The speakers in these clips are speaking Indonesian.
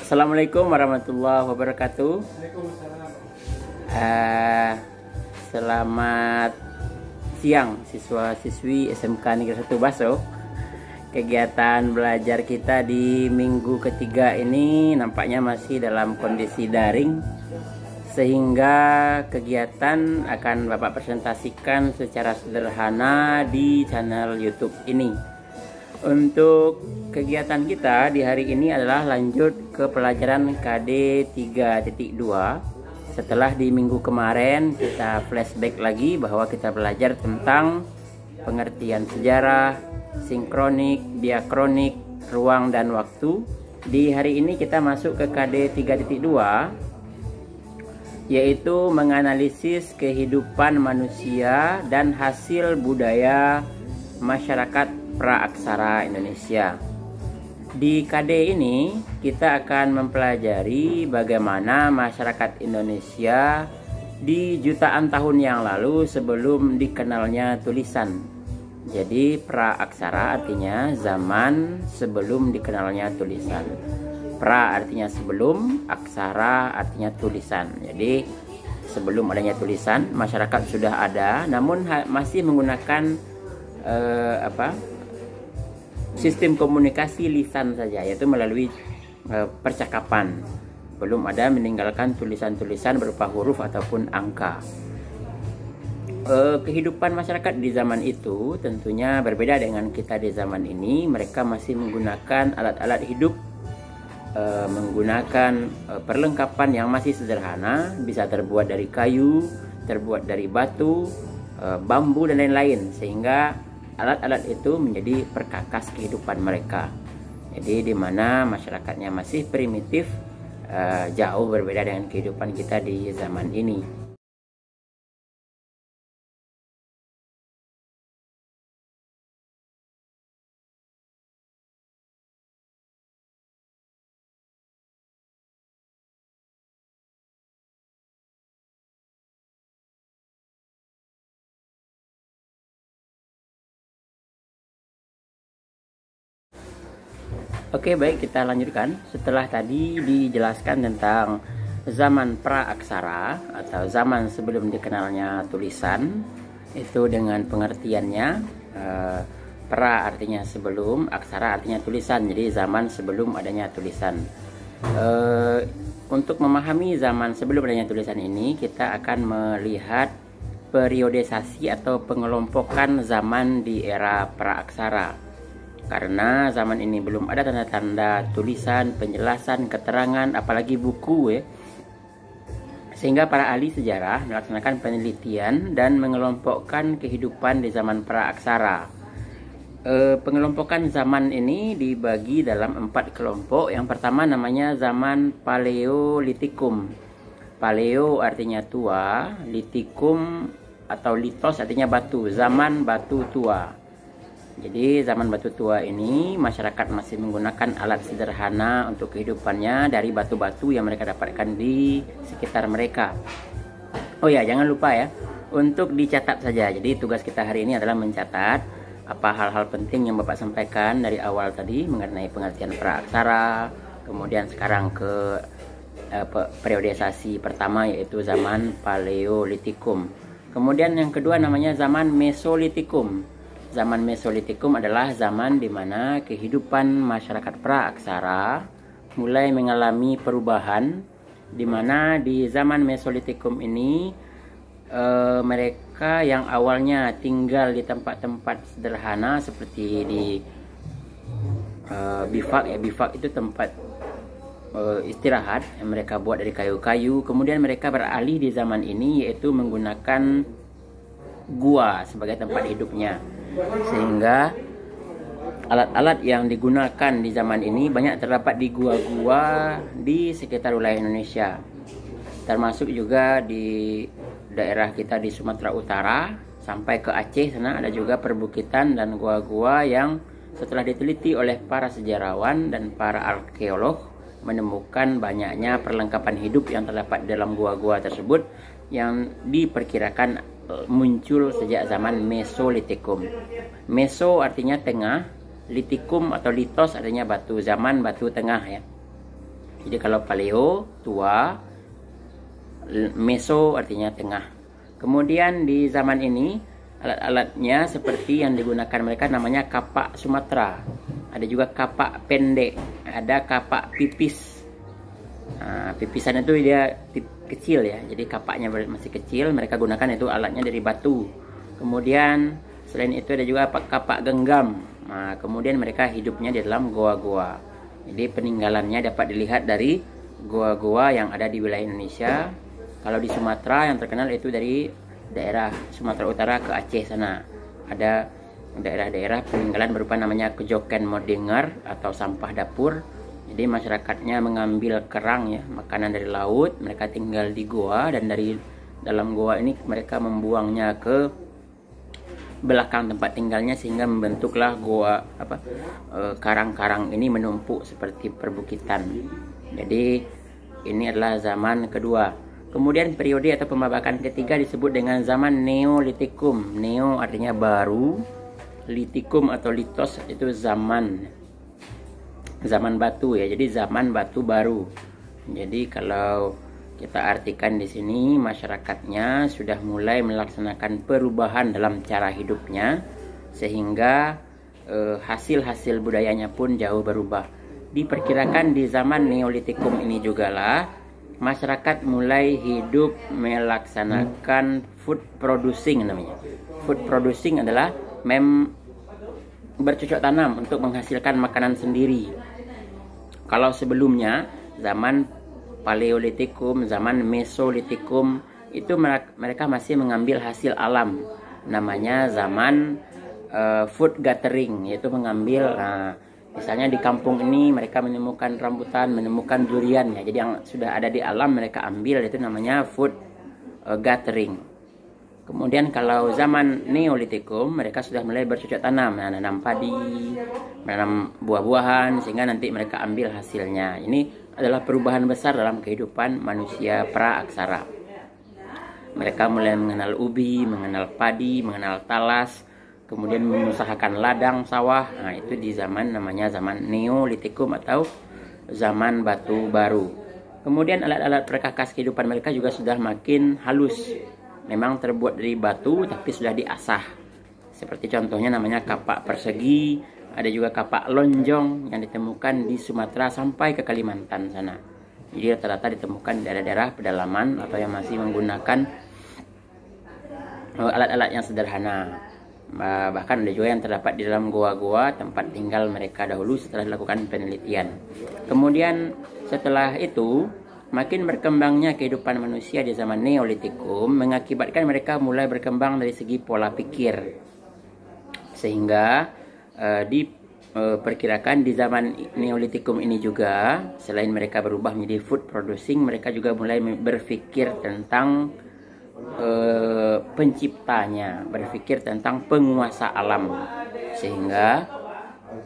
Assalamualaikum warahmatullahi wabarakatuh. Selamat siang siswa-siswi SMK Negeri 1 Baso. Kegiatan belajar kita di minggu ketiga ini nampaknya masih dalam kondisi daring, sehingga kegiatan akan Bapak presentasikan secara sederhana di channel YouTube ini. Untuk kegiatan kita di hari ini adalah lanjut ke pelajaran KD 3.2. Setelah di minggu kemarin kita flashback lagi bahwa kita belajar tentang pengertian sejarah, sinkronik, diakronik, ruang dan waktu. Di hari ini kita masuk ke KD 3.2, yaitu menganalisis kehidupan manusia dan hasil budaya masyarakat praaksara Indonesia. Di KD ini kita akan mempelajari bagaimana masyarakat Indonesia di jutaan tahun yang lalu sebelum dikenalnya tulisan. Jadi praaksara artinya zaman sebelum dikenalnya tulisan. Pra artinya sebelum, aksara artinya tulisan. Jadi sebelum adanya tulisan, masyarakat sudah ada, namun masih menggunakan sistem komunikasi lisan saja, yaitu melalui percakapan. Belum ada meninggalkan tulisan-tulisan berupa huruf ataupun angka. Kehidupan masyarakat di zaman itu tentunya berbeda dengan kita di zaman ini. Mereka masih menggunakan alat-alat hidup, menggunakan perlengkapan yang masih sederhana, bisa terbuat dari kayu, terbuat dari batu, bambu dan lain-lain, sehingga alat-alat itu menjadi perkakas kehidupan mereka. Jadi di mana masyarakatnya masih primitif, jauh berbeda dengan kehidupan kita di zaman ini. Oke, baik, kita lanjutkan. Setelah tadi dijelaskan tentang zaman praaksara atau zaman sebelum dikenalnya tulisan, itu dengan pengertiannya, pra artinya sebelum, aksara artinya tulisan. Jadi zaman sebelum adanya tulisan. Untuk memahami zaman sebelum adanya tulisan ini, kita akan melihat periodisasi atau pengelompokan zaman di era praaksara. Karena zaman ini belum ada tanda-tanda tulisan, penjelasan, keterangan, apalagi buku sehingga para ahli sejarah melaksanakan penelitian dan mengelompokkan kehidupan di zaman praaksara. Pengelompokan zaman ini dibagi dalam 4 kelompok. Yang pertama namanya zaman Paleolitikum. Paleo artinya tua, litikum atau litos artinya batu, zaman batu tua. Jadi zaman batu tua ini masyarakat masih menggunakan alat sederhana untuk kehidupannya dari batu-batu yang mereka dapatkan di sekitar mereka. Oh ya, jangan lupa ya untuk dicatat saja. Jadi tugas kita hari ini adalah mencatat apa hal-hal penting yang Bapak sampaikan dari awal tadi mengenai pengertian praaksara, kemudian sekarang ke periodisasi pertama yaitu zaman Paleolitikum. Kemudian yang kedua namanya zaman Mesolitikum. Zaman Mesolitikum adalah zaman di mana kehidupan masyarakat praaksara mulai mengalami perubahan, di mana di zaman Mesolitikum ini mereka yang awalnya tinggal di tempat-tempat sederhana seperti di bivak. Bivak itu tempat istirahat yang mereka buat dari kayu-kayu. Kemudian mereka beralih di zaman ini yaitu menggunakan gua sebagai tempat hidupnya, sehingga alat-alat yang digunakan di zaman ini banyak terdapat di gua-gua di sekitar wilayah Indonesia, termasuk juga di daerah kita di Sumatera Utara sampai ke Aceh sana ada juga perbukitan dan gua-gua yang setelah diteliti oleh para sejarawan dan para arkeolog menemukan banyaknya perlengkapan hidup yang terdapat dalam gua-gua tersebut yang diperkirakan muncul sejak zaman Mesolitikum. Meso artinya tengah, litikum atau litos artinya batu, zaman batu tengah ya. Jadi kalau paleo tua, meso artinya tengah. Kemudian di zaman ini alat-alatnya seperti yang digunakan mereka namanya kapak Sumatera. Ada juga kapak pendek, ada kapak pipis. Pipisan itu dia kecil ya, jadi kapaknya masih kecil. Mereka gunakan itu alatnya dari batu. Kemudian selain itu ada juga kapak genggam. Kemudian mereka hidupnya di dalam goa-goa. Jadi peninggalannya dapat dilihat dari goa-goa yang ada di wilayah Indonesia. Kalau di Sumatera yang terkenal itu dari daerah Sumatera Utara ke Aceh sana. Ada daerah-daerah peninggalan berupa namanya Kejoken Modengar atau sampah dapur. Jadi masyarakatnya mengambil kerang ya, makanan dari laut. Mereka tinggal di goa dan dari dalam goa ini mereka membuangnya ke belakang tempat tinggalnya sehingga membentuklah goa karang-karang ini menumpuk seperti perbukitan. Jadi ini adalah zaman kedua. Kemudian periode atau pembabakan ketiga disebut dengan zaman Neolitikum. Neo artinya baru, litikum atau litos itu zaman batu ya. Jadi zaman batu baru. Jadi kalau kita artikan di sini masyarakatnya sudah mulai melaksanakan perubahan dalam cara hidupnya sehingga hasil-hasil budayanya pun jauh berubah. Diperkirakan di zaman Neolitikum ini juga lah masyarakat mulai hidup melaksanakan food producing namanya. Food producing adalah bercocok tanam untuk menghasilkan makanan sendiri. Kalau sebelumnya zaman Paleolitikum, zaman Mesolitikum itu mereka masih mengambil hasil alam. Namanya zaman food gathering, yaitu mengambil misalnya di kampung ini mereka menemukan rambutan, menemukan durian ya. Jadi yang sudah ada di alam mereka ambil, itu namanya food gathering. Kemudian kalau zaman Neolitikum mereka sudah mulai bercocok tanam, menanam padi, menanam buah-buahan sehingga nanti mereka ambil hasilnya. Ini adalah perubahan besar dalam kehidupan manusia pra-aksara. Mereka mulai mengenal ubi, mengenal padi, mengenal talas, kemudian mengusahakan ladang sawah. Itu di zaman namanya zaman Neolitikum atau zaman batu baru. Kemudian alat-alat perkakas kehidupan mereka juga sudah makin halus. Memang terbuat dari batu tapi sudah diasah. Seperti contohnya namanya kapak persegi, ada juga kapak lonjong yang ditemukan di Sumatera sampai ke Kalimantan sana. Jadi rata-rata ditemukan di daerah-daerah pedalaman atau yang masih menggunakan alat-alat yang sederhana. Bahkan ada juga yang terdapat di dalam goa-goa tempat tinggal mereka dahulu setelah dilakukan penelitian. Kemudian setelah itu makin berkembangnya kehidupan manusia di zaman Neolitikum mengakibatkan mereka mulai berkembang dari segi pola pikir. Sehingga diperkirakan di zaman Neolitikum ini juga selain mereka berubah menjadi food producing, mereka juga mulai berpikir tentang penciptanya, berpikir tentang penguasa alam, sehingga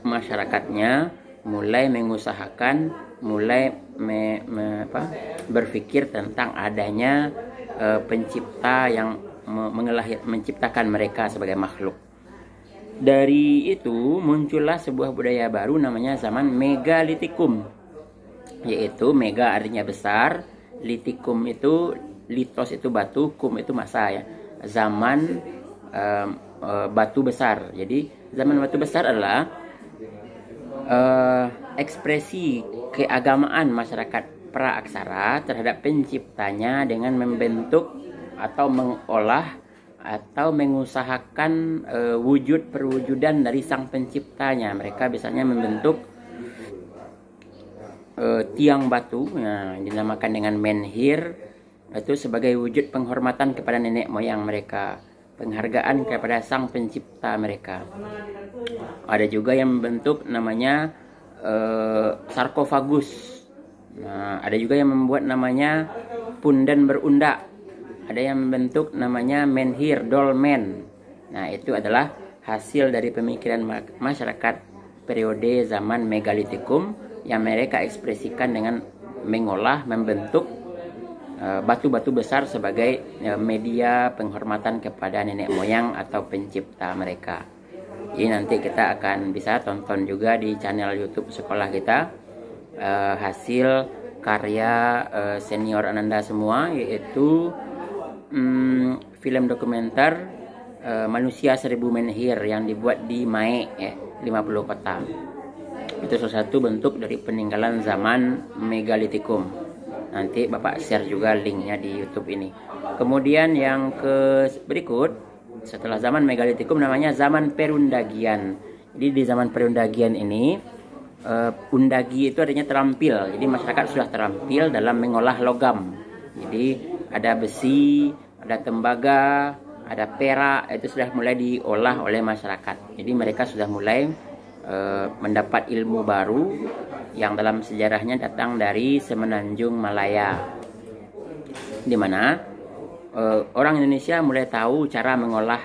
masyarakatnya mulai mengusahakan, mulai berpikir tentang adanya pencipta yang menciptakan mereka sebagai makhluk. Dari itu muncullah sebuah budaya baru namanya zaman Megalitikum, yaitu mega artinya besar, litikum itu litos itu batu, kum itu masa ya. Zaman batu besar. Jadi zaman batu besar adalah ekspresi keagamaan masyarakat pra-aksara terhadap penciptanya dengan membentuk atau mengolah atau mengusahakan wujud perwujudan dari sang penciptanya. Mereka biasanya membentuk tiang batu yang dinamakan dengan menhir, itu sebagai wujud penghormatan kepada nenek moyang mereka, penghargaan kepada sang pencipta mereka. Ada juga yang membentuk namanya sarkofagus. Ada juga yang membuat namanya punden berundak. Ada yang membentuk namanya menhir dolmen. Itu adalah hasil dari pemikiran masyarakat periode zaman Megalitikum yang mereka ekspresikan dengan mengolah, membentuk batu-batu besar sebagai media penghormatan kepada nenek moyang atau pencipta mereka. Jadi nanti kita akan bisa tonton juga di channel YouTube sekolah kita hasil karya senior Ananda semua, yaitu film dokumenter Manusia Seribu Menhir yang dibuat di Mae 50 kota. Itu salah satu bentuk dari peninggalan zaman megalitikum. Nanti Bapak share juga linknya di YouTube ini. Kemudian yang berikut setelah zaman megalitikum namanya zaman perundagian. Jadi di zaman perundagian ini undagi itu artinya terampil. Jadi masyarakat sudah terampil dalam mengolah logam. Jadi ada besi, ada tembaga, ada perak, itu sudah mulai diolah oleh masyarakat. Jadi mereka sudah mulai mendapat ilmu baru yang dalam sejarahnya datang dari Semenanjung Malaya, di mana orang Indonesia mulai tahu cara mengolah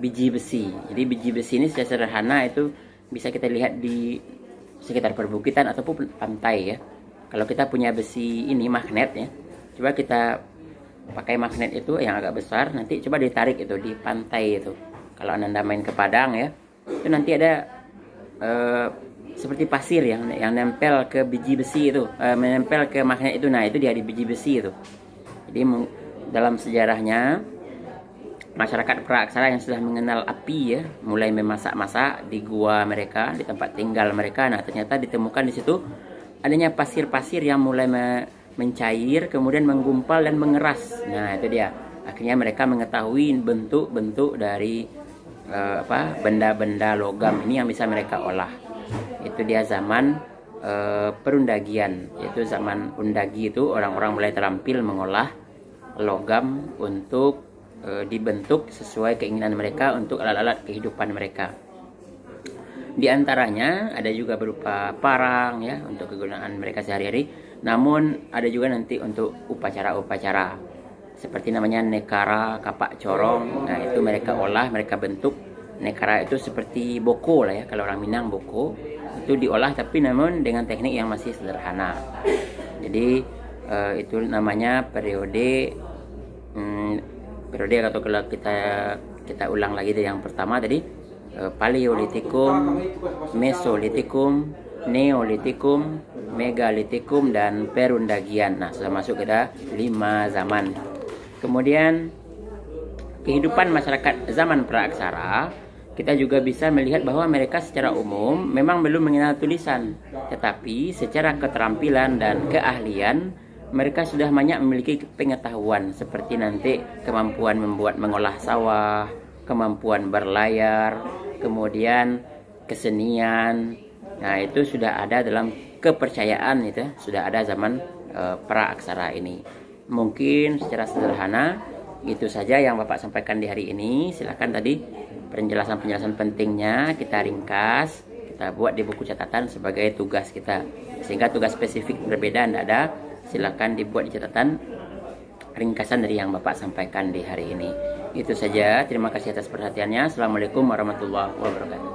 biji besi. Jadi biji besi ini secara sederhana itu bisa kita lihat di sekitar perbukitan ataupun pantai ya. Kalau kita punya besi ini magnet ya, coba kita pakai magnet itu yang agak besar, nanti coba ditarik itu di pantai itu. Kalau Anda main ke Padang ya, itu nanti ada seperti pasir yang nempel ke biji besi itu, menempel ke magnet itu. Nah itu dia di biji besi itu. Jadi dalam sejarahnya masyarakat Praaksara yang sudah mengenal api ya, mulai memasak-masak di gua mereka, di tempat tinggal mereka. Nah ternyata ditemukan di situ adanya pasir-pasir yang mulai mencair, kemudian menggumpal dan mengeras. Nah itu dia. Akhirnya mereka mengetahui bentuk-bentuk dari benda-benda logam ini yang bisa mereka olah. Itu dia zaman perundagian. Yaitu zaman undagi itu orang-orang mulai terampil mengolah logam untuk dibentuk sesuai keinginan mereka untuk alat-alat kehidupan mereka. Di antaranya ada juga berupa parang ya untuk kegunaan mereka sehari-hari. Namun ada juga nanti untuk upacara-upacara seperti namanya nekara, kapak corong. Nah itu mereka olah, mereka bentuk. Nekara itu seperti boko lah ya, kalau orang Minang boko itu diolah, tapi namun dengan teknik yang masih sederhana. Jadi itu namanya periode atau kalau kita ulang lagi dari yang pertama tadi, Paleolitikum, Mesolitikum, Neolitikum, Megalitikum, dan Perundagian. Nah sudah masuk ke 5 zaman. Kemudian kehidupan masyarakat zaman praaksara, kita juga bisa melihat bahwa mereka secara umum memang belum mengenal tulisan, tetapi secara keterampilan dan keahlian mereka sudah banyak memiliki pengetahuan seperti nanti kemampuan mengolah sawah, kemampuan berlayar, kemudian kesenian. Nah itu sudah ada dalam kepercayaan itu, sudah ada zaman praaksara ini. Mungkin secara sederhana itu saja yang Bapak sampaikan di hari ini. Silakan tadi penjelasan-penjelasan pentingnya kita ringkas, kita buat di buku catatan sebagai tugas kita. Sehingga tugas spesifik berbeda tidak ada. Silakan dibuat di catatan ringkasan dari yang Bapak sampaikan di hari ini. Itu saja. Terima kasih atas perhatiannya. Assalamualaikum warahmatullahi wabarakatuh.